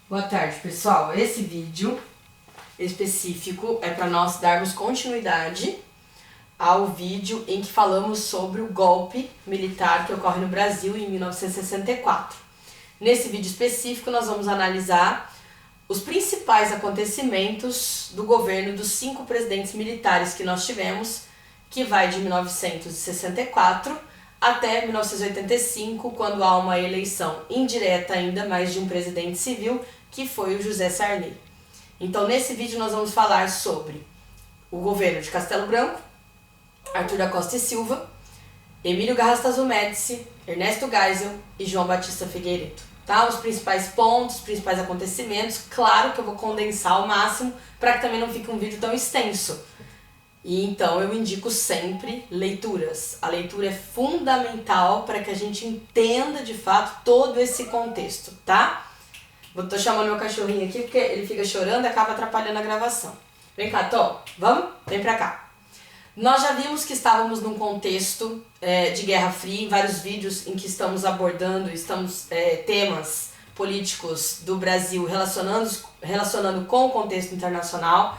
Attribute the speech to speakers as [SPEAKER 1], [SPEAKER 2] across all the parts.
[SPEAKER 1] Boa tarde, pessoal. Esse vídeo específico é para nós darmos continuidade ao vídeo em que falamos sobre o golpe militar que ocorre no Brasil em 1964. Nesse vídeo específico, nós vamos analisar os principais acontecimentos do governo dos 5 presidentes militares que nós tivemos, que vai de 1964 até 1985, quando há uma eleição indireta ainda mais de um presidente civil, que foi o José Sarney. Então, nesse vídeo nós vamos falar sobre o governo de Castelo Branco, Arthur da Costa e Silva, Emílio Garrastazu Médici, Ernesto Geisel e João Batista Figueiredo. Tá? Os principais pontos, os principais acontecimentos. Claro que eu vou condensar ao máximo para que também não fique um vídeo tão extenso. E então eu indico sempre leituras. A leitura é fundamental para que a gente entenda de fato todo esse contexto, tá? Tô chamando meu cachorrinho aqui porque ele fica chorando e acaba atrapalhando a gravação. Vem cá, Tom, vamos? Vem pra cá. Nós já vimos que estávamos num contexto de Guerra Fria, em vários vídeos em que estamos abordando temas políticos do Brasil relacionando com o contexto internacional.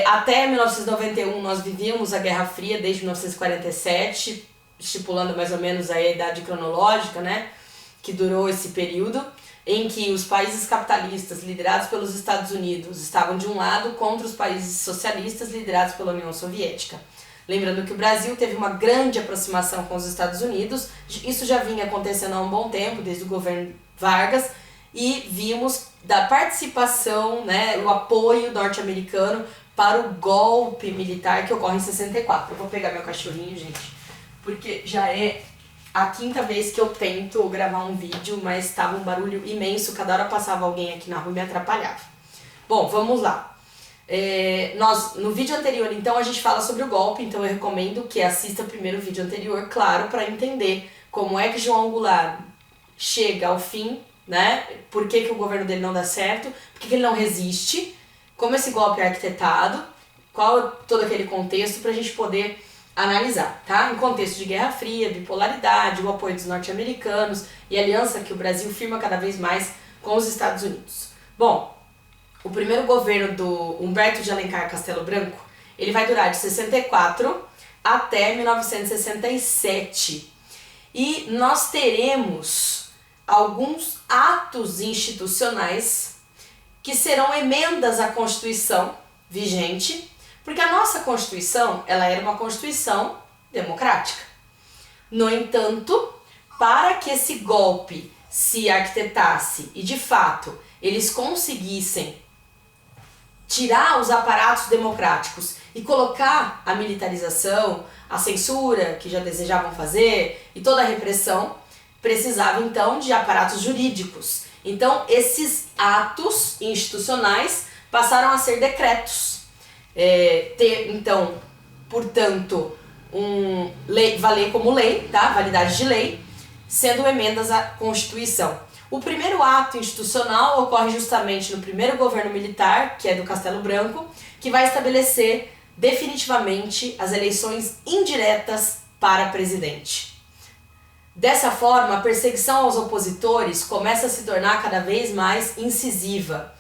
[SPEAKER 1] Até 1991 nós vivíamos a Guerra Fria, desde 1947, estipulando mais ou menos a idade cronológica, né, que durou esse período, em que os países capitalistas liderados pelos Estados Unidos estavam de um lado contra os países socialistas liderados pela União Soviética. Lembrando que o Brasil teve uma grande aproximação com os Estados Unidos, isso já vinha acontecendo há um bom tempo, desde o governo Vargas, e vimos da participação, né, o apoio norte-americano para o golpe militar que ocorre em 64. Eu vou pegar meu cachorrinho, gente, porque já é a 5ª vez que eu tento gravar um vídeo, mas estava um barulho imenso, cada hora passava alguém aqui na rua e me atrapalhava. Bom, vamos lá. No vídeo anterior, então, a gente fala sobre o golpe, então eu recomendo que assista primeiro o vídeo anterior, claro, para entender como é que João Goulart chega ao fim, né? Por que o governo dele não dá certo, por que ele não resiste, como esse golpe é arquitetado, qual é todo aquele contexto para a gente poder analisar, tá? Em contexto de Guerra Fria, bipolaridade, o apoio dos norte-americanos e a aliança que o Brasil firma cada vez mais com os Estados Unidos. Bom, o primeiro governo do Humberto de Alencar Castelo Branco, ele vai durar de 64 até 1967. E nós teremos alguns atos institucionais que serão emendas à Constituição vigente, porque a nossa Constituição, ela era uma Constituição democrática. No entanto, para que esse golpe se arquitetasse e, de fato, eles conseguissem tirar os aparatos democráticos e colocar a militarização, a censura que já desejavam fazer e toda a repressão, precisava então de aparatos jurídicos. Então, esses atos institucionais passaram a ser decretos. Então, portanto, valer como lei, tá? Validade de lei, sendo emendas à Constituição. O primeiro ato institucional ocorre justamente no primeiro governo militar, que é do Castelo Branco, que vai estabelecer definitivamente as eleições indiretas para presidente. Dessa forma, a perseguição aos opositores começa a se tornar cada vez mais incisiva.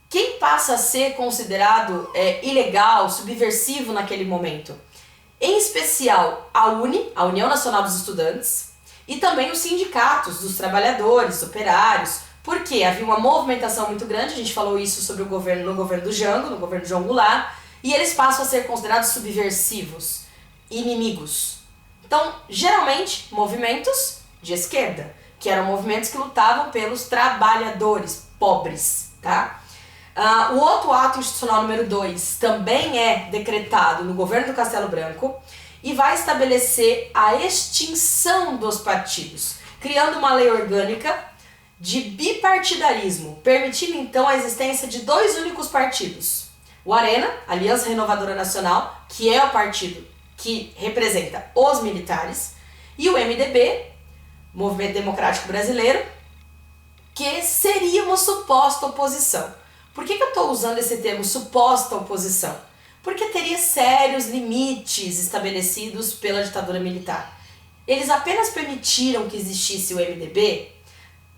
[SPEAKER 1] Quem passa a ser considerado ilegal, subversivo naquele momento? Em especial a União Nacional dos Estudantes, e também os sindicatos dos trabalhadores, operários, porque havia uma movimentação muito grande, a gente falou isso sobre no governo do Jango, no governo de João Goulart, e eles passam a ser considerados subversivos, inimigos. Então, geralmente, movimentos de esquerda, que eram movimentos que lutavam pelos trabalhadores pobres, tá? O outro ato institucional número 2 também é decretado no governo do Castelo Branco e vai estabelecer a extinção dos partidos, criando uma lei orgânica de bipartidarismo, permitindo então a existência de 2 únicos partidos. O Arena, Aliança Renovadora Nacional, que é o partido que representa os militares, e o MDB, Movimento Democrático Brasileiro, que seria uma suposta oposição. Por que eu estou usando esse termo suposta oposição? Porque teria sérios limites estabelecidos pela ditadura militar. Eles apenas permitiram que existisse o MDB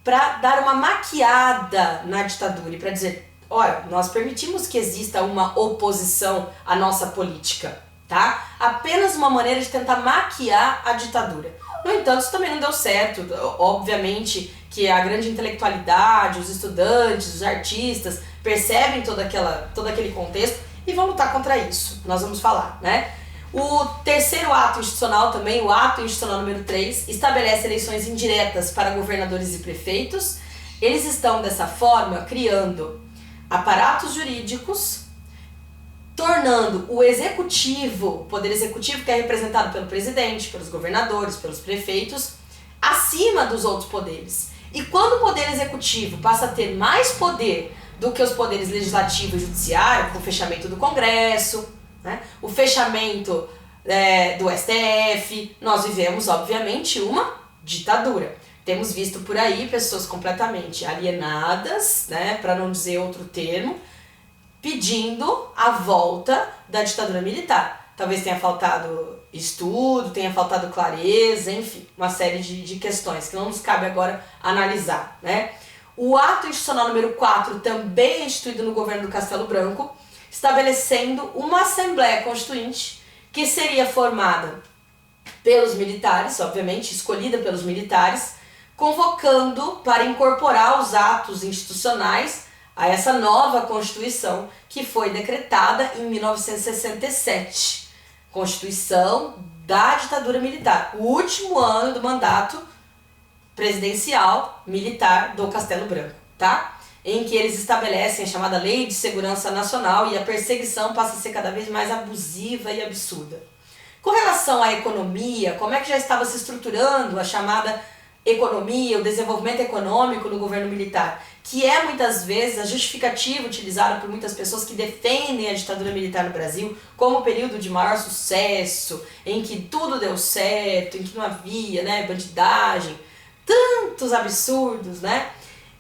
[SPEAKER 1] para dar uma maquiada na ditadura e para dizer, olha, nós permitimos que exista uma oposição à nossa política, tá? Apenas uma maneira de tentar maquiar a ditadura. No entanto, isso também não deu certo. Obviamente que a grande intelectualidade, os estudantes, os artistas percebem todo aquele contexto e vão lutar contra isso. Nós vamos falar, né? O terceiro ato institucional também, o ato institucional número 3, estabelece eleições indiretas para governadores e prefeitos. Eles estão, dessa forma, criando aparatos jurídicos, tornando o executivo, o poder executivo, que é representado pelo presidente, pelos governadores, pelos prefeitos, acima dos outros poderes. E quando o poder executivo passa a ter mais poder do que os poderes legislativo e judiciário, com o fechamento do Congresso, né, o fechamento do STF, nós vivemos, obviamente, uma ditadura. Temos visto por aí pessoas completamente alienadas, né, para não dizer outro termo, pedindo a volta da ditadura militar. Talvez tenha faltado estudo, tenha faltado clareza, enfim, uma série de questões que não nos cabe agora analisar, né? O ato institucional número 4 também é instituído no governo do Castelo Branco, estabelecendo uma Assembleia Constituinte que seria formada pelos militares, obviamente, escolhida pelos militares, convocando para incorporar os atos institucionais a essa nova Constituição que foi decretada em 1967. Constituição da ditadura militar, o último ano do mandato presidencial militar do Castelo Branco, tá? Em que eles estabelecem a chamada Lei de Segurança Nacional e a perseguição passa a ser cada vez mais abusiva e absurda. Com relação à economia, como é que já estava se estruturando a chamada economia, o desenvolvimento econômico no governo militar, que é muitas vezes a justificativa utilizada por muitas pessoas que defendem a ditadura militar no Brasil como o período de maior sucesso, em que tudo deu certo, em que não havia, né, bandidagem, tantos absurdos, né?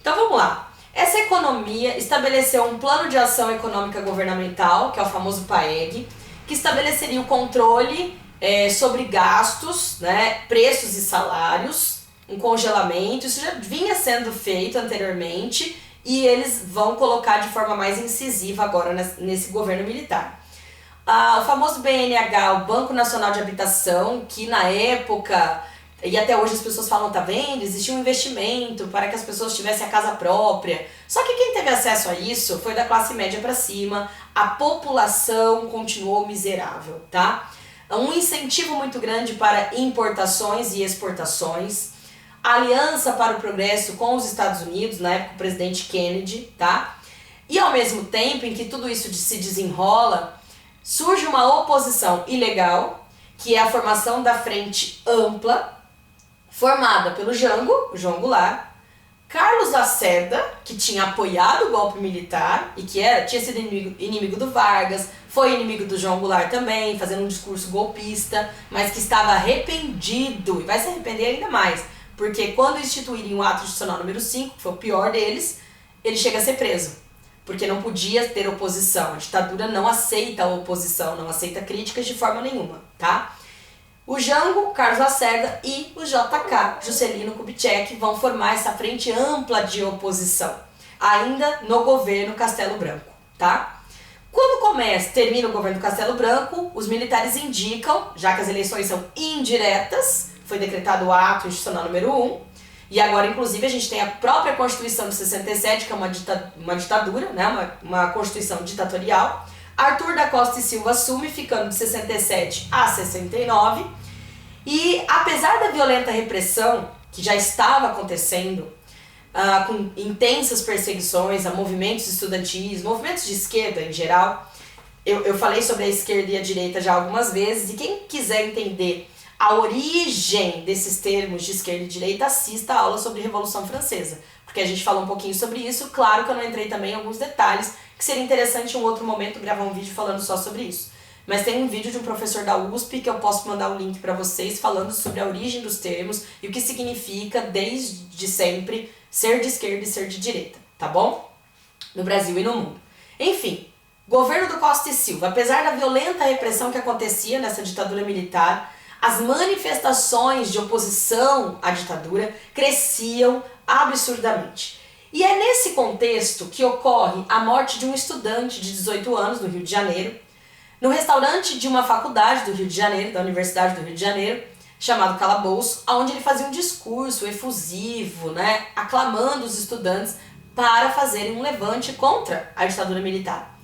[SPEAKER 1] Então vamos lá. Essa economia estabeleceu um plano de ação econômica governamental, que é o famoso PAEG, que estabeleceria o controle sobre gastos, né, preços e salários, um congelamento. Isso já vinha sendo feito anteriormente e eles vão colocar de forma mais incisiva agora nesse governo militar. O famoso BNH, o Banco Nacional de Habitação, que na época, e até hoje as pessoas falam, tá vendo, existia um investimento para que as pessoas tivessem a casa própria. Só que quem teve acesso a isso foi da classe média para cima, a população continuou miserável, tá? Um incentivo muito grande para importações e exportações, aliança para o progresso com os Estados Unidos, na época o presidente Kennedy, tá? E ao mesmo tempo em que tudo isso se desenrola, surge uma oposição ilegal, que é a formação da Frente Ampla, formada pelo o João Goulart, Carlos Lacerda, que tinha apoiado o golpe militar e que tinha sido inimigo do Vargas, foi inimigo do João Goulart também, fazendo um discurso golpista, mas que estava arrependido e vai se arrepender ainda mais, porque quando instituírem o ato institucional número 5, que foi o pior deles, ele chega a ser preso, porque não podia ter oposição. A ditadura não aceita a oposição, não aceita críticas de forma nenhuma, tá? O Jango, Carlos Lacerda e o JK, Juscelino Kubitschek, vão formar essa frente ampla de oposição, ainda no governo Castelo Branco, tá? Quando termina o governo Castelo Branco, os militares indicam, já que as eleições são indiretas, foi decretado o ato institucional número 1, e agora inclusive a gente tem a própria Constituição de 67, que é uma ditadura, né? uma Constituição ditatorial. Arthur da Costa e Silva assume, ficando de 67 a 69, e apesar da violenta repressão que já estava acontecendo, com intensas perseguições a movimentos estudantis, movimentos de esquerda em geral, eu falei sobre a esquerda e a direita já algumas vezes, e quem quiser entender a origem desses termos de esquerda e direita, assista a aula sobre Revolução Francesa, porque a gente falou um pouquinho sobre isso. Claro que eu não entrei também em alguns detalhes, que seria interessante em um outro momento gravar um vídeo falando só sobre isso. Mas tem um vídeo de um professor da USP que eu posso mandar o link para vocês, falando sobre a origem dos termos e o que significa desde sempre ser de esquerda e ser de direita, tá bom? No Brasil e no mundo. Enfim, governo do Costa e Silva, apesar da violenta repressão que acontecia nessa ditadura militar, as manifestações de oposição à ditadura cresciam absurdamente. E é nesse contexto que ocorre a morte de um estudante de 18 anos no Rio de Janeiro, no restaurante de uma faculdade do Rio de Janeiro, da Universidade do Rio de Janeiro, chamado Calabouço, onde ele fazia um discurso efusivo, né, aclamando os estudantes para fazerem um levante contra a ditadura militar.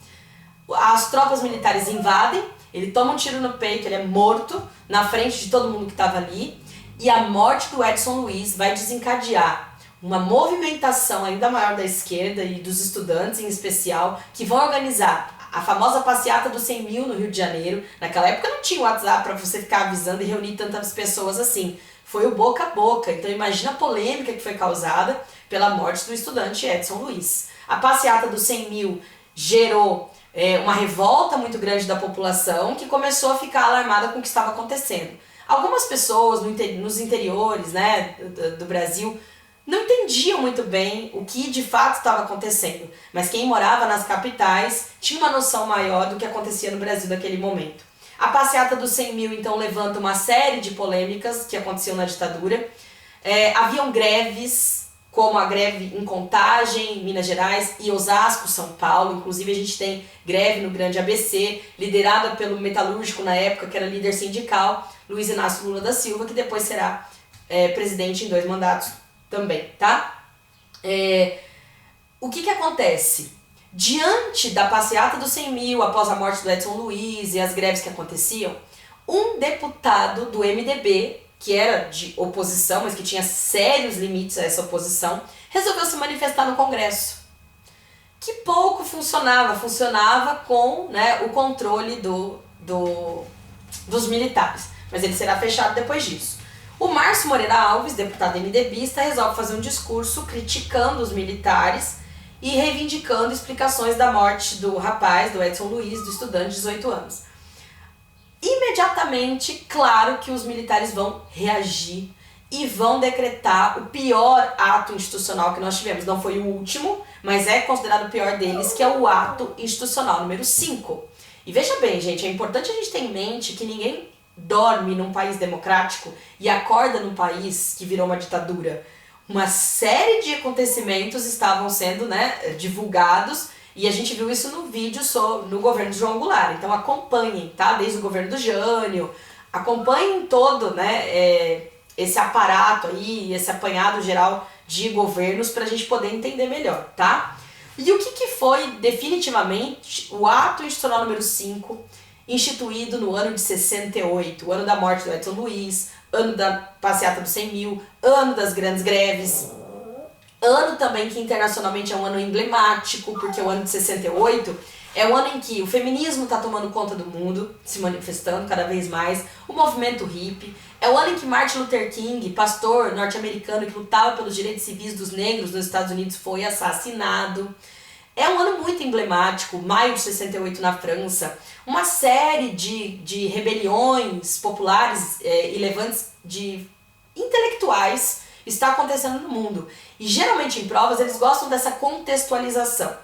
[SPEAKER 1] As tropas militares invadem, ele toma um tiro no peito, ele é morto na frente de todo mundo que estava ali, e a morte do Edson Luiz vai desencadear uma movimentação ainda maior da esquerda e dos estudantes em especial, que vão organizar a famosa passeata dos 100 mil no Rio de Janeiro. Naquela época não tinha WhatsApp para você ficar avisando e reunir tantas pessoas assim. Foi o boca a boca. Então imagina a polêmica que foi causada pela morte do estudante Edson Luiz. A passeata dos 100 mil gerou uma revolta muito grande da população, que começou a ficar alarmada com o que estava acontecendo. Algumas pessoas nos interiores, né, do Brasil não entendiam muito bem o que de fato estava acontecendo, mas quem morava nas capitais tinha uma noção maior do que acontecia no Brasil naquele momento. A passeata dos 100 mil então levanta uma série de polêmicas que aconteciam na ditadura. Haviam greves, como a greve em Contagem, Minas Gerais, e Osasco, São Paulo. Inclusive a gente tem greve no Grande ABC, liderada pelo metalúrgico na época, que era líder sindical, Luiz Inácio Lula da Silva, que depois será presidente em 2 mandatos também, tá? O que acontece? Diante da passeata dos 100 mil, após a morte do Edson Luiz e as greves que aconteciam, um deputado do MDB, que era de oposição, mas que tinha sérios limites a essa oposição, resolveu se manifestar no Congresso. Que pouco funcionava com, né, o controle dos militares, mas ele será fechado depois disso. O Márcio Moreira Alves, deputado MDBista, resolve fazer um discurso criticando os militares e reivindicando explicações da morte do rapaz, do Edson Luiz, do estudante de 18 anos. Imediatamente, claro que os militares vão reagir e vão decretar o pior ato institucional que nós tivemos. Não foi o último, mas é considerado o pior deles, que é o ato institucional número 5. E veja bem, gente, é importante a gente ter em mente que ninguém dorme num país democrático e acorda num país que virou uma ditadura. Uma série de acontecimentos estavam sendo, né, divulgados, e a gente viu isso no vídeo no governo de João Goulart. Então acompanhem, tá? Desde o governo do Jânio, acompanhem todo, né, esse aparato aí, esse apanhado geral de governos para a gente poder entender melhor, tá? E o que foi definitivamente o ato institucional número 5, instituído no ano de 68, o ano da morte do Edson Luiz, ano da passeata dos 100 mil, ano das grandes greves, ano também que internacionalmente é um ano emblemático, porque o ano de 68 é o ano em que o feminismo está tomando conta do mundo, se manifestando cada vez mais, o movimento hippie, é o ano em que Martin Luther King, pastor norte-americano que lutava pelos direitos civis dos negros nos Estados Unidos, foi assassinado. É um ano muito emblemático, maio de 68 na França, uma série de rebeliões populares e levantes de intelectuais está acontecendo no mundo. E geralmente em provas eles gostam dessa contextualização.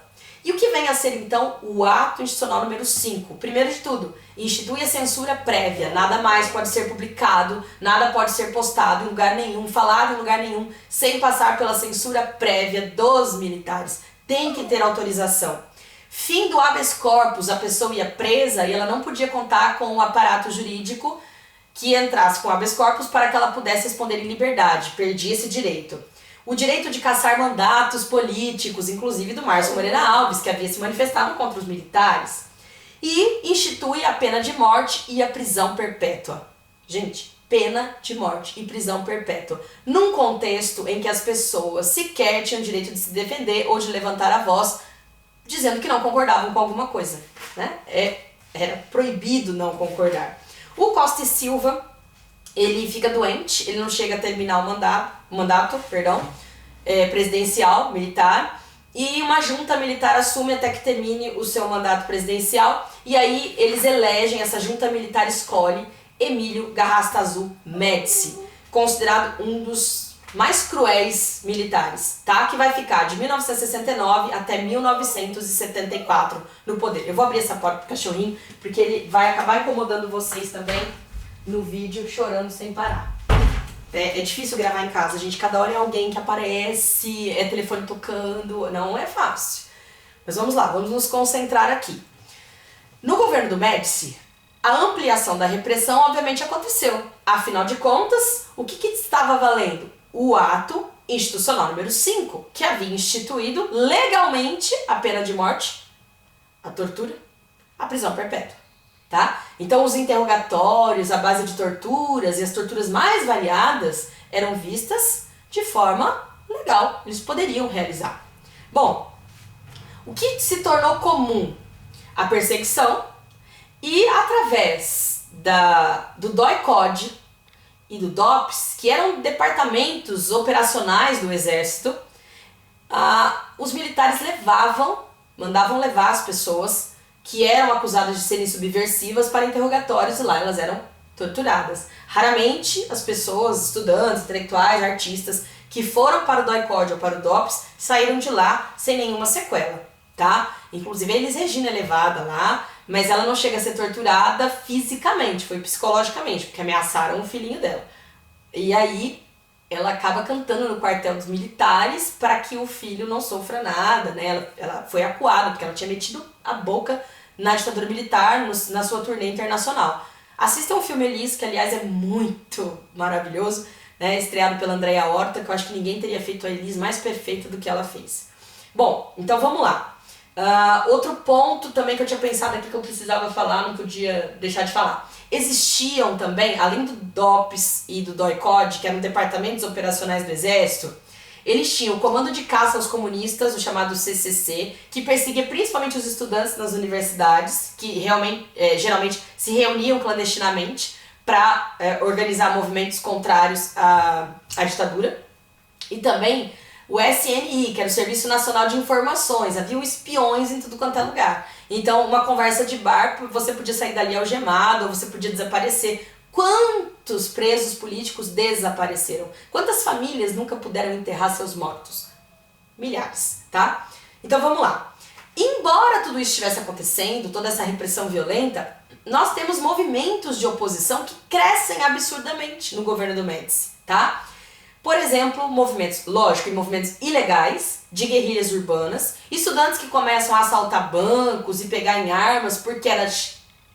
[SPEAKER 1] E o que vem a ser então o ato institucional número 5? Primeiro de tudo, institui a censura prévia, nada mais pode ser publicado, nada pode ser postado em lugar nenhum, falado em lugar nenhum, sem passar pela censura prévia dos militares. Tem que ter autorização. Fim do habeas corpus, a pessoa ia presa e ela não podia contar com um aparato jurídico que entrasse com habeas corpus para que ela pudesse responder em liberdade, perdia esse direito. O direito de cassar mandatos políticos, inclusive do Márcio Moreira Alves, que havia se manifestado contra os militares. E institui a pena de morte e a prisão perpétua. Gente, pena de morte e prisão perpétua. Num contexto em que as pessoas sequer tinham direito de se defender ou de levantar a voz, dizendo que não concordavam com alguma coisa, né? Era proibido não concordar. O Costa e Silva, ele fica doente, ele não chega a terminar o mandato presidencial, militar, e uma junta militar assume até que termine o seu mandato presidencial, e aí eles elegem, essa junta militar escolhe Emílio Garrastazu Médici, considerado um dos mais cruéis militares, tá? Que vai ficar de 1969 até 1974 no poder. Eu vou abrir essa porta pro cachorrinho, porque ele vai acabar incomodando vocês também no vídeo, chorando sem parar. É difícil gravar em casa, gente. Cada hora é alguém que aparece, é telefone tocando, não é fácil. Mas vamos lá, vamos nos concentrar aqui. No governo do Médici, a ampliação da repressão obviamente aconteceu. Afinal de contas, o que estava valendo? O ato institucional número 5, que havia instituído legalmente a pena de morte, a tortura, a prisão perpétua. Tá? Então os interrogatórios, a base de torturas e as torturas mais variadas eram vistas de forma legal, eles poderiam realizar. Bom, o que se tornou comum? A perseguição e através do DOI-CODE e do DOPS, que eram departamentos operacionais do Exército, os militares mandavam levar as pessoas que eram acusadas de serem subversivas para interrogatórios e lá elas eram torturadas. Raramente as pessoas, estudantes, intelectuais, artistas que foram para o DOI-CODE ou para o DOPS saíram de lá sem nenhuma sequela, tá? Inclusive a Elis Regina é levada lá, mas ela não chega a ser torturada fisicamente, foi psicologicamente, porque ameaçaram o filhinho dela. E aí ela acaba cantando no quartel dos militares para que o filho não sofra nada, né? Ela foi acuada, porque ela tinha metido a boca na ditadura militar na sua turnê internacional. Assistam o filme Elis, que aliás é muito maravilhoso, né? Estreado pela Andréa Horta, que eu acho que ninguém teria feito a Elis mais perfeita do que ela fez. Bom, então vamos lá. Outro ponto também que eu tinha pensado aqui que eu precisava falar, não podia deixar de falar. Existiam também, além do DOPS e do DOI-CODE, que eram departamentos operacionais do Exército, eles tinham o Comando de Caça aos Comunistas, o chamado CCC, que perseguia principalmente os estudantes nas universidades, que geralmente se reuniam clandestinamente para organizar movimentos contrários à ditadura. E também o SNI, que era o Serviço Nacional de Informações, havia espiões em tudo quanto é lugar. Então, uma conversa de bar, você podia sair dali algemado, ou você podia desaparecer. Quantos presos políticos desapareceram? Quantas famílias nunca puderam enterrar seus mortos? Milhares, tá? Então vamos lá. Embora tudo isso estivesse acontecendo, toda essa repressão violenta, nós temos movimentos de oposição que crescem absurdamente no governo do Médici, tá? Por exemplo, movimentos ilegais, de guerrilhas urbanas, estudantes que começam a assaltar bancos e pegar em armas porque era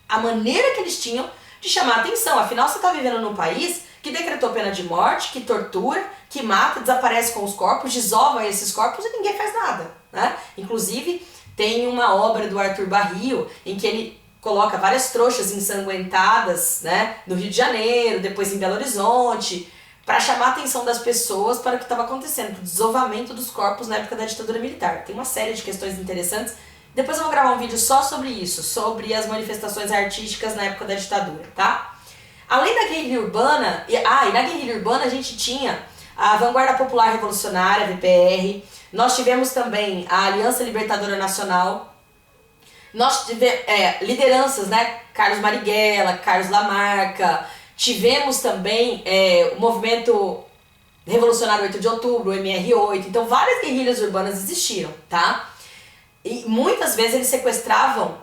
[SPEAKER 1] a maneira que eles tinham de chamar a atenção. Afinal, você está vivendo num país que decretou pena de morte, que tortura, que mata, desaparece com os corpos, desova esses corpos e ninguém faz nada, né? Inclusive, tem uma obra do Arthur Barrio em que ele coloca várias trouxas ensanguentadas, né, no Rio de Janeiro, depois em Belo Horizonte, para chamar a atenção das pessoas para o que estava acontecendo, para o desovamento dos corpos na época da ditadura militar. Tem uma série de questões interessantes. Depois eu vou gravar um vídeo só sobre isso, sobre as manifestações artísticas na época da ditadura, tá? Além da guerrilha urbana, e na guerrilha urbana a gente tinha a Vanguarda Popular Revolucionária, a VPR, nós tivemos também a Aliança Libertadora Nacional, nós tivemos lideranças, né? Carlos Marighella, Carlos Lamarca, tivemos também o movimento revolucionário 8 de outubro, o MR8, então várias guerrilhas urbanas existiram, tá? E muitas vezes eles sequestravam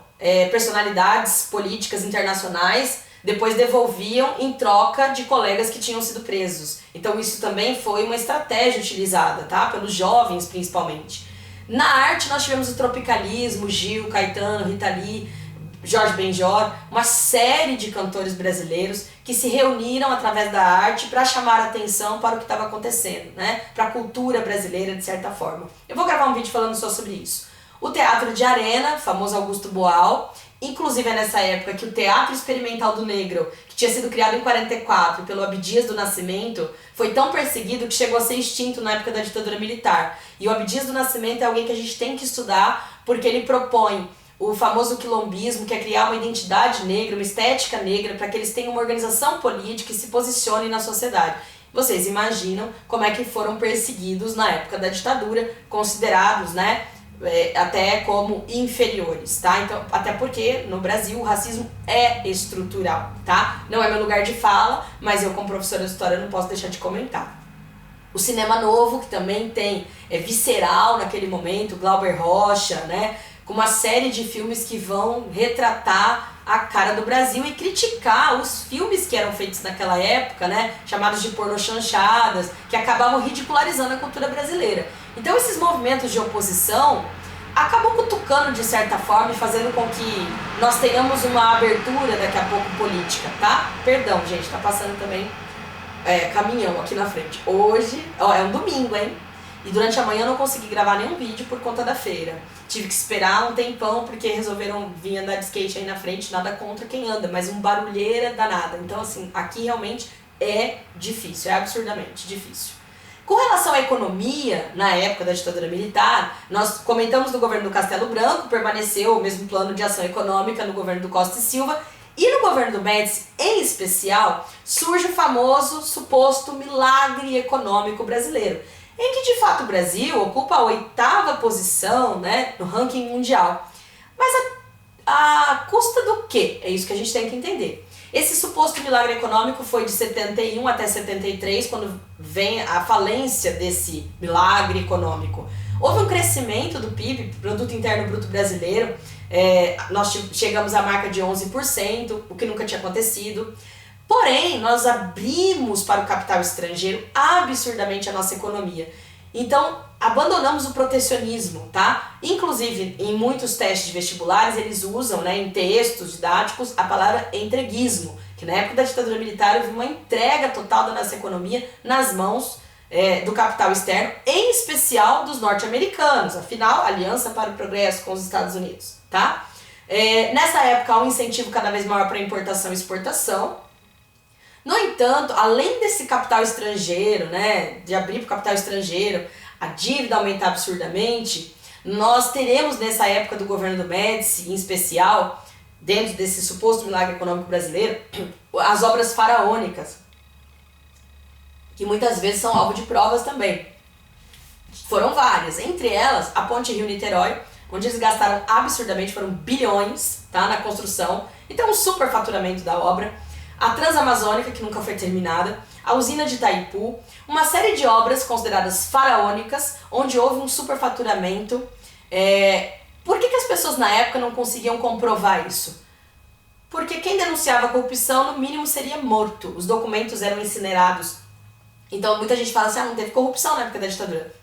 [SPEAKER 1] personalidades políticas internacionais, depois devolviam em troca de colegas que tinham sido presos. Então isso também foi uma estratégia utilizada, tá? Pelos jovens principalmente. Na arte nós tivemos o tropicalismo, Gil, Caetano, Rita Lee, Jorge Benjor, uma série de cantores brasileiros que se reuniram através da arte para chamar a atenção para o que estava acontecendo, né? Para a cultura brasileira, de certa forma. Eu vou gravar um vídeo falando só sobre isso. O Teatro de Arena, famoso Augusto Boal, inclusive é nessa época que o Teatro Experimental do Negro, que tinha sido criado em 44 pelo Abdias do Nascimento, foi tão perseguido que chegou a ser extinto na época da ditadura militar. E o Abdias do Nascimento é alguém que a gente tem que estudar porque ele propõe o famoso quilombismo, que é criar uma identidade negra, uma estética negra, para que eles tenham uma organização política e se posicionem na sociedade. Vocês imaginam como é que foram perseguidos na época da ditadura, considerados, né, até como inferiores, tá? Então, até porque no Brasil o racismo é estrutural, tá? Não é meu lugar de fala, mas eu como professora de história não posso deixar de comentar. O cinema novo, que também tem Visceral naquele momento, Glauber Rocha, né? Com uma série de filmes que vão retratar a cara do Brasil e criticar os filmes que eram feitos naquela época, né, chamados de pornochanchadas, que acabavam ridicularizando a cultura brasileira. Então esses movimentos de oposição acabam cutucando de certa forma e fazendo com que nós tenhamos uma abertura daqui a pouco política, tá? Perdão, gente, tá passando também caminhão aqui na frente. Hoje, é um domingo, hein? E durante a manhã eu não consegui gravar nenhum vídeo por conta da feira. Tive que esperar um tempão porque resolveram vir andar de skate aí na frente, nada contra quem anda, mas um barulheira danada. Então assim, aqui realmente é difícil, é absurdamente difícil. Com relação à economia, na época da ditadura militar, nós comentamos do governo do Castelo Branco, permaneceu o mesmo plano de ação econômica no governo do Costa e Silva, e no governo do Médici, em especial, surge o famoso suposto milagre econômico brasileiro, em que de fato o Brasil ocupa a 8ª posição, né, no ranking mundial. Mas a custa do quê? É isso que a gente tem que entender. Esse suposto milagre econômico foi de 71 até 73, quando vem a falência desse milagre econômico. Houve um crescimento do PIB, Produto Interno Bruto Brasileiro, nós chegamos à marca de 11%, o que nunca tinha acontecido. Porém, nós abrimos para o capital estrangeiro absurdamente a nossa economia. Então, abandonamos o protecionismo, tá? Inclusive, em muitos testes de vestibulares, eles usam, né, em textos didáticos, a palavra entreguismo, que na época da ditadura militar houve uma entrega total da nossa economia nas mãos do capital externo, em especial dos norte-americanos. Afinal, aliança para o progresso com os Estados Unidos, tá? Nessa época, há um incentivo cada vez maior para importação e exportação. No entanto, além desse capital estrangeiro, né, de abrir para o capital estrangeiro, a dívida aumentar absurdamente, nós teremos nessa época do governo do Médici, em especial, dentro desse suposto milagre econômico brasileiro, as obras faraônicas, que muitas vezes são alvo de provas também. Foram várias, entre elas a Ponte Rio-Niterói, onde eles gastaram absurdamente, foram bilhões, tá, na construção, então um superfaturamento da obra. A Transamazônica, que nunca foi terminada, a usina de Itaipu, uma série de obras consideradas faraônicas, onde houve um superfaturamento. Por que as pessoas na época não conseguiam comprovar isso? Porque quem denunciava a corrupção, no mínimo, seria morto. Os documentos eram incinerados. Então muita gente fala assim, não teve corrupção na época da ditadura.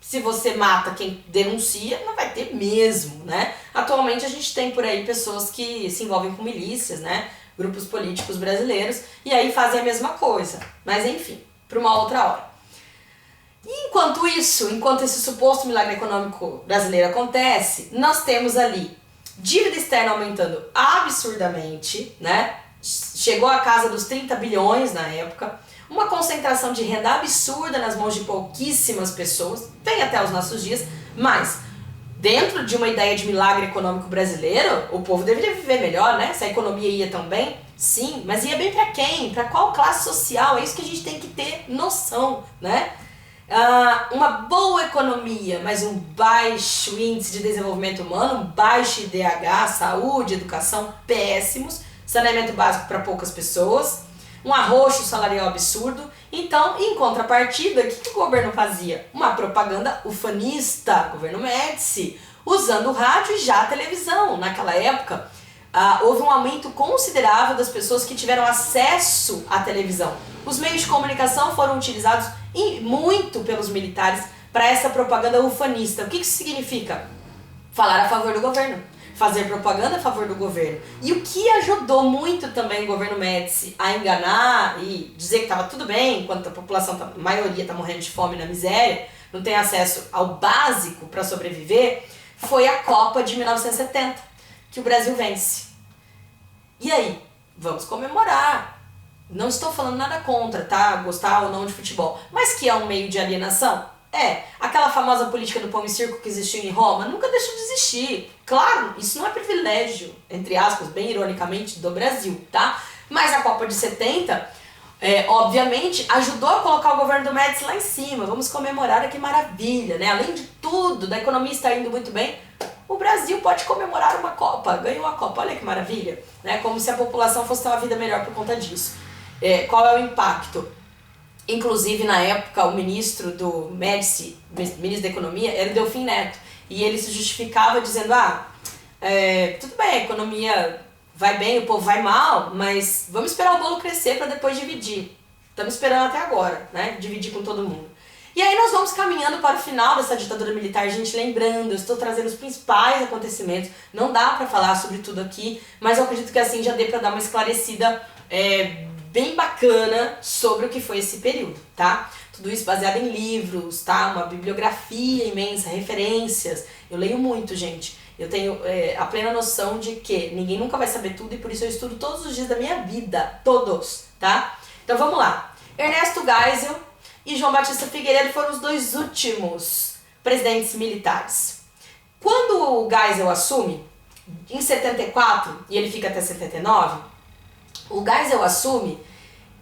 [SPEAKER 1] Se você mata quem denuncia, não vai ter mesmo, né? Atualmente a gente tem por aí pessoas que se envolvem com milícias, né? Grupos políticos brasileiros, e aí fazem a mesma coisa. Mas enfim, para uma outra hora. E enquanto isso, enquanto esse suposto milagre econômico brasileiro acontece, nós temos ali dívida externa aumentando absurdamente, né? Chegou à casa dos 30 bilhões na época, uma concentração de renda absurda nas mãos de pouquíssimas pessoas, tem até os nossos dias, mas dentro de uma ideia de milagre econômico brasileiro, o povo deveria viver melhor, né? Se a economia ia tão bem, sim, mas ia bem para quem? Para qual classe social? É isso que a gente tem que ter noção, né? Uma boa economia, mas um baixo índice de desenvolvimento humano, um baixo IDH, saúde, educação péssimos, saneamento básico para poucas pessoas, um arroxo salarial absurdo. Então, em contrapartida, o que o governo fazia? Uma propaganda ufanista, governo Médici, usando o rádio e já a televisão. Naquela época, houve um aumento considerável das pessoas que tiveram acesso à televisão. Os meios de comunicação foram utilizados muito pelos militares para essa propaganda ufanista. O que isso significa? Falar a favor do governo. Fazer propaganda a favor do governo. E o que ajudou muito também o governo Médici a enganar e dizer que estava tudo bem, enquanto a população, a maioria está morrendo de fome na miséria, não tem acesso ao básico para sobreviver, foi a Copa de 1970, que o Brasil vence. E aí? Vamos comemorar. Não estou falando nada contra, tá? Gostar ou não de futebol. Mas que é um meio de alienação? Aquela famosa política do pão e circo que existiu em Roma nunca deixou de existir. Claro, isso não é privilégio, entre aspas, bem ironicamente, do Brasil, tá? Mas a Copa de 70, obviamente, ajudou a colocar o governo do Médici lá em cima. Vamos comemorar, que maravilha, né? Além de tudo, da economia estar indo muito bem, o Brasil pode comemorar uma Copa, ganhou a Copa, olha que maravilha, né? Como se a população fosse ter uma vida melhor por conta disso. Qual é o impacto? Inclusive, na época, o ministro do Médici, ministro da Economia, era o Delfim Neto. E ele se justificava dizendo, tudo bem, a economia vai bem, o povo vai mal, mas vamos esperar o bolo crescer para depois dividir. Estamos esperando até agora, né? Dividir com todo mundo. E aí nós vamos caminhando para o final dessa ditadura militar, gente, lembrando, eu estou trazendo os principais acontecimentos, não dá para falar sobre tudo aqui, mas eu acredito que assim já dê para dar uma esclarecida bem bacana sobre o que foi esse período, tá? Tudo isso baseado em livros, tá? Uma bibliografia imensa, referências, eu leio muito, gente. Eu tenho a plena noção de que ninguém nunca vai saber tudo e por isso eu estudo todos os dias da minha vida, todos, tá? Então vamos lá. Ernesto Geisel e João Batista Figueiredo foram os dois últimos presidentes militares. Quando o Geisel assume, em 74, e ele fica até 79, o Geisel assume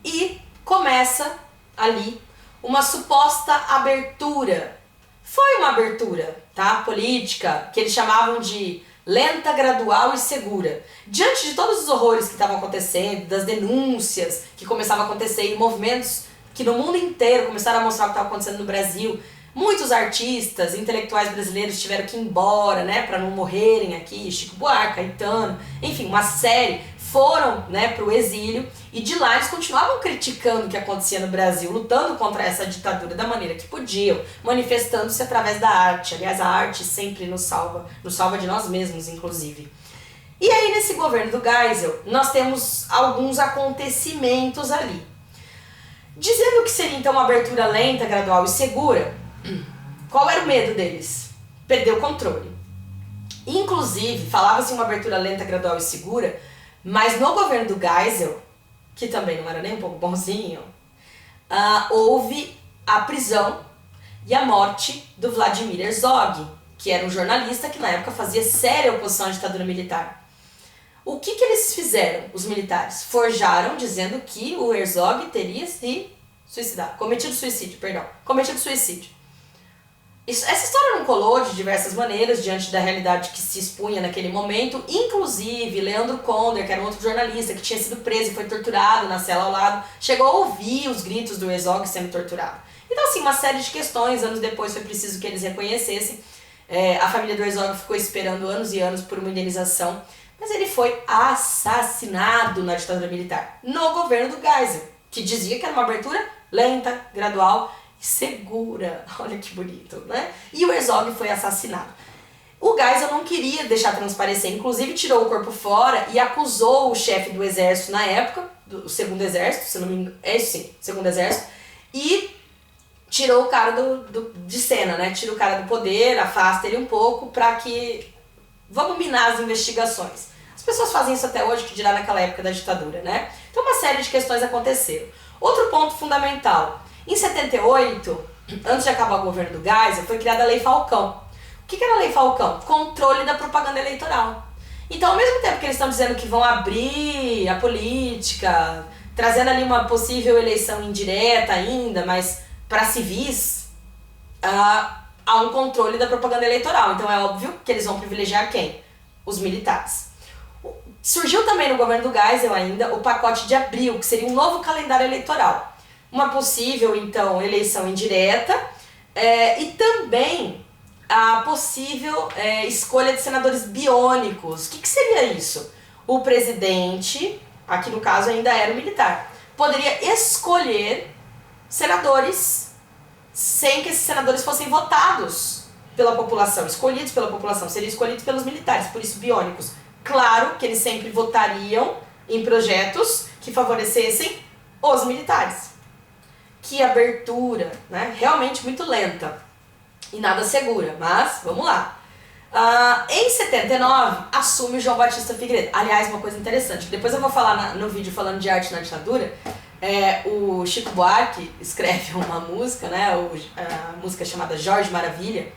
[SPEAKER 1] e começa ali uma suposta abertura. Foi uma abertura, tá? Política, que eles chamavam de lenta, gradual e segura. Diante de todos os horrores que estavam acontecendo, das denúncias que começavam a acontecer e movimentos que no mundo inteiro começaram a mostrar o que estava acontecendo no Brasil, muitos artistas, intelectuais brasileiros tiveram que ir embora, né, para não morrerem aqui, Chico Buarque, Caetano, enfim, uma série, foram, né, para o exílio e de lá eles continuavam criticando o que acontecia no Brasil, lutando contra essa ditadura da maneira que podiam, manifestando-se através da arte. Aliás, a arte sempre nos salva de nós mesmos, inclusive. E aí, nesse governo do Geisel, nós temos alguns acontecimentos ali. Dizendo que seria então uma abertura lenta, gradual e segura, qual era o medo deles? Perder o controle. Inclusive, falava-se em uma abertura lenta, gradual e segura, mas no governo do Geisel, que também não era nem um pouco bonzinho, houve a prisão e a morte do Vladimir Herzog, que era um jornalista que na época fazia séria oposição à ditadura militar. O que eles fizeram, os militares? Forjaram dizendo que o Herzog teria se suicidado, cometido suicídio. Essa história não colou de diversas maneiras diante da realidade que se expunha naquele momento, inclusive Leandro Konder, que era um outro jornalista que tinha sido preso e foi torturado na cela ao lado, chegou a ouvir os gritos do Herzog sendo torturado. Então assim, uma série de questões, anos depois foi preciso que eles reconhecessem, a família do Herzog ficou esperando anos e anos por uma indenização, mas ele foi assassinado na ditadura militar, no governo do Geisel, que dizia que era uma abertura lenta, gradual, segura, olha que bonito, né? E o Herzog foi assassinado. O Geisel não queria deixar transparecer, inclusive tirou o corpo fora e acusou o chefe do exército na época, do segundo exército, se não me engano, segundo exército, e tirou o cara de cena, né? Tira o cara do poder, afasta ele um pouco pra que... Vamos minar as investigações. As pessoas fazem isso até hoje, que dirá naquela época da ditadura, né? Então uma série de questões aconteceram. Outro ponto fundamental. Em 78, antes de acabar o governo do Geisel, foi criada a Lei Falcão. O que era a Lei Falcão? Controle da propaganda eleitoral. Então, ao mesmo tempo que eles estão dizendo que vão abrir a política, trazendo ali uma possível eleição indireta ainda, mas para civis, há um controle da propaganda eleitoral. Então é óbvio que eles vão privilegiar quem? Os militares. Surgiu também no governo do Geisel ainda o pacote de abril, que seria um novo calendário eleitoral. Uma possível, então, eleição indireta e também a possível escolha de senadores biônicos. O que seria isso? O presidente, aqui no caso ainda era o militar, poderia escolher senadores sem que esses senadores fossem votados pela população, escolhidos pela população, seriam escolhidos pelos militares, por isso biônicos. Claro que eles sempre votariam em projetos que favorecessem os militares. Que abertura, né? Realmente muito lenta e nada segura, mas vamos lá. Em 79, assume o João Batista Figueiredo. Aliás, uma coisa interessante, que depois eu vou falar no vídeo falando de arte na ditadura, o Chico Buarque escreve uma música, né? A música chamada Jorge Maravilha,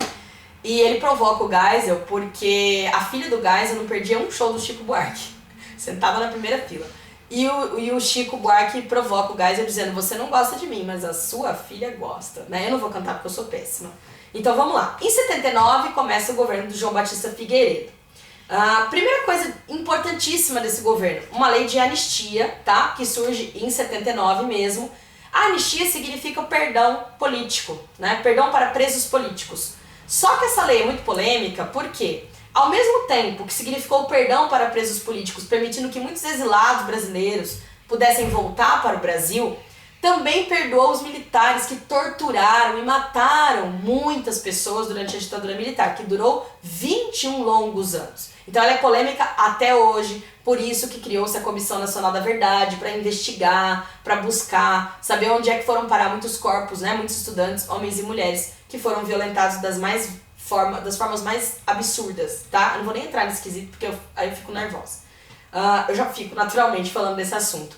[SPEAKER 1] e ele provoca o Geisel porque a filha do Geisel não perdia um show do Chico Buarque, sentava na primeira fila. E o Chico Buarque provoca o Geisel dizendo: você não gosta de mim, mas a sua filha gosta, né? Eu não vou cantar porque eu sou péssima. Então vamos lá. Em 79 começa o governo do João Batista Figueiredo. A primeira coisa importantíssima desse governo, uma lei de anistia, tá? Que surge em 79 mesmo. A anistia significa o perdão político, né? Perdão para presos políticos. Só que essa lei é muito polêmica porque ao mesmo tempo que significou o perdão para presos políticos, permitindo que muitos exilados brasileiros pudessem voltar para o Brasil, também perdoou os militares que torturaram e mataram muitas pessoas durante a ditadura militar, que durou 21 longos anos. Então ela é polêmica até hoje, por isso que criou-se a Comissão Nacional da Verdade, para investigar, para buscar, saber onde é que foram parar muitos corpos, né, muitos estudantes, homens e mulheres, que foram violentados das formas mais absurdas, tá? Eu não vou nem entrar nesse quesito, porque aí eu fico nervosa. Eu já fico naturalmente falando desse assunto.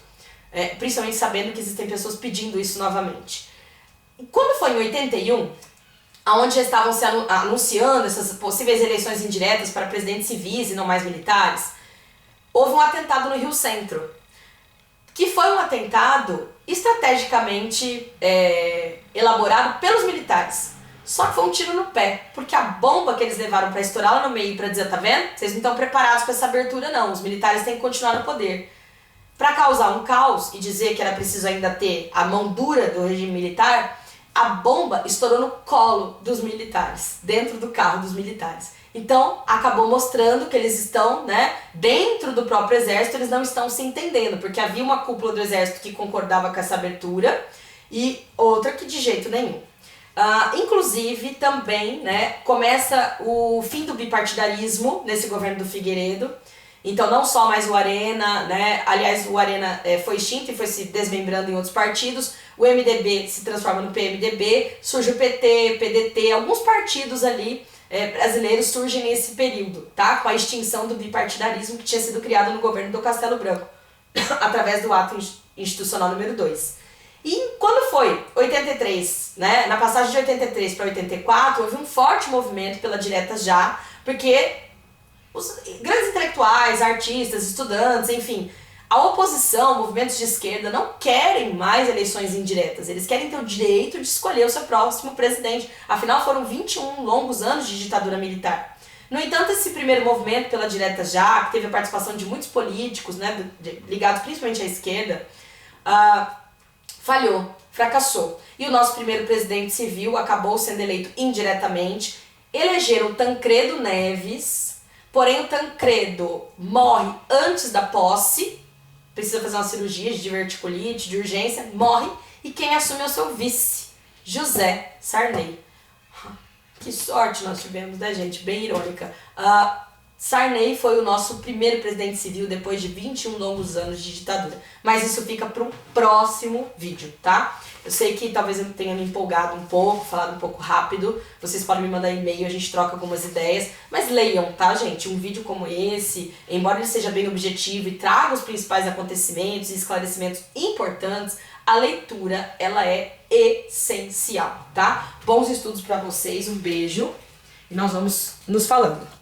[SPEAKER 1] Principalmente sabendo que existem pessoas pedindo isso novamente. E quando foi em 81, onde já estavam se anunciando essas possíveis eleições indiretas para presidentes civis e não mais militares, houve um atentado no Rio Centro, que foi um atentado estrategicamente elaborado pelos militares. Só que foi um tiro no pé, porque a bomba que eles levaram para estourar lá no meio para dizer, tá vendo? Vocês não estão preparados para essa abertura não, os militares têm que continuar no poder. Para causar um caos e dizer que era preciso ainda ter a mão dura do regime militar, a bomba estourou no colo dos militares, dentro do carro dos militares. Então, acabou mostrando que eles estão, né, dentro do próprio exército, eles não estão se entendendo, porque havia uma cúpula do exército que concordava com essa abertura e outra que de jeito nenhum. Inclusive, também, né, começa o fim do bipartidarismo nesse governo do Figueiredo. Então, não só mais o Arena, né? Aliás, o Arena foi extinto e foi se desmembrando em outros partidos. O MDB se transforma no PMDB, surge o PT, PDT, alguns partidos ali brasileiros surgem nesse período, tá? Com a extinção do bipartidarismo que tinha sido criado no governo do Castelo Branco, através do ato institucional número 2. E quando foi 83, né? Na passagem de 83 para 84, houve um forte movimento pela direta já, porque os grandes intelectuais, artistas, estudantes, enfim, a oposição, movimentos de esquerda não querem mais eleições indiretas. Eles querem ter o direito de escolher o seu próximo presidente. Afinal, foram 21 longos anos de ditadura militar. No entanto, esse primeiro movimento pela direta já, que teve a participação de muitos políticos, né, ligados principalmente à esquerda, falhou, fracassou. E o nosso primeiro presidente civil acabou sendo eleito indiretamente. Elegeram Tancredo Neves. Porém, o Tancredo morre antes da posse, precisa fazer uma cirurgia de diverticulite, de urgência, morre, e quem assume é o seu vice, José Sarney. Que sorte nós tivemos, né, gente? Bem irônica. Sarney foi o nosso primeiro presidente civil depois de 21 longos anos de ditadura. Mas isso fica para um próximo vídeo, tá? Eu sei que talvez eu tenha me empolgado um pouco, falado um pouco rápido. Vocês podem me mandar e-mail, a gente troca algumas ideias. Mas leiam, tá, gente? Um vídeo como esse, embora ele seja bem objetivo e traga os principais acontecimentos e esclarecimentos importantes, a leitura, ela é essencial, tá? Bons estudos para vocês, um beijo e nós vamos nos falando.